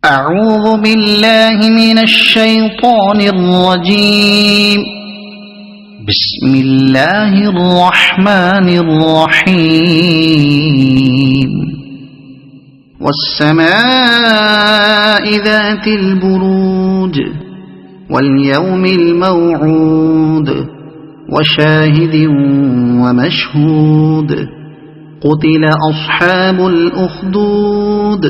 أعوذ بالله من الشيطان الرجيم. بسم الله الرحمن الرحيم. والسماء ذات البروج واليوم الموعود وشاهد ومشهود. قتل أصحاب الأخدود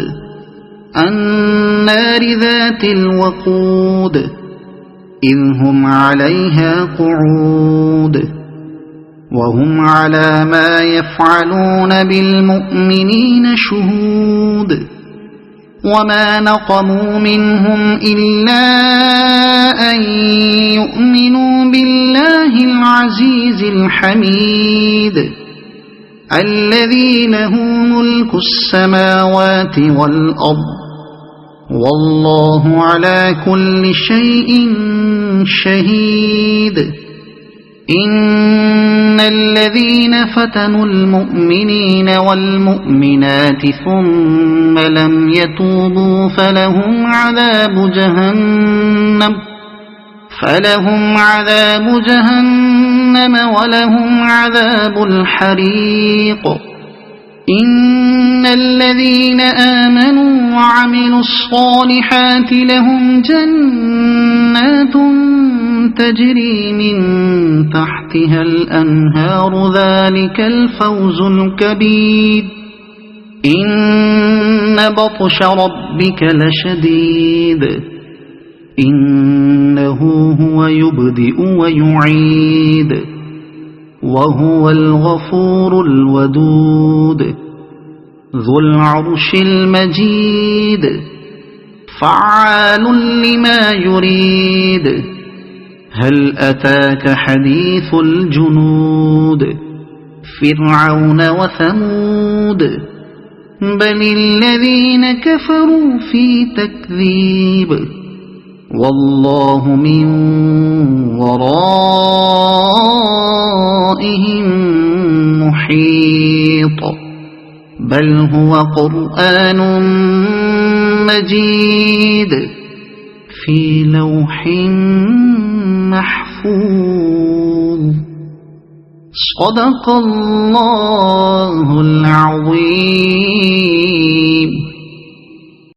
النار ذات الوقود إذ هم عليها قعود وهم على ما يفعلون بالمؤمنين شهود. وما نقموا منهم إلا أن يؤمنوا بالله العزيز الحميد الذي له ملك السماوات والأرض والله على كل شيء شهيد. إن الذين فتنوا المؤمنين والمؤمنات ثم لم يتوبوا فلهم عذاب جهنم ولهم عذاب الحريق. إن الذين آمنوا وعملوا الصالحات لهم جنات تجري من تحتها الأنهار ذلك الفوز الكبير. إن بطش ربك لشديد إنه هو يبدئ ويعيد وهو الغفور الودود ذو العرش المجيد فعال لما يريد. هل أتاك حديث الجنود فرعون وثمود بل الذين كفروا في تكذيب والله من ورائهم محيط. بل هو قرآن مجيد في لوح محفوظ. صدق الله العظيم.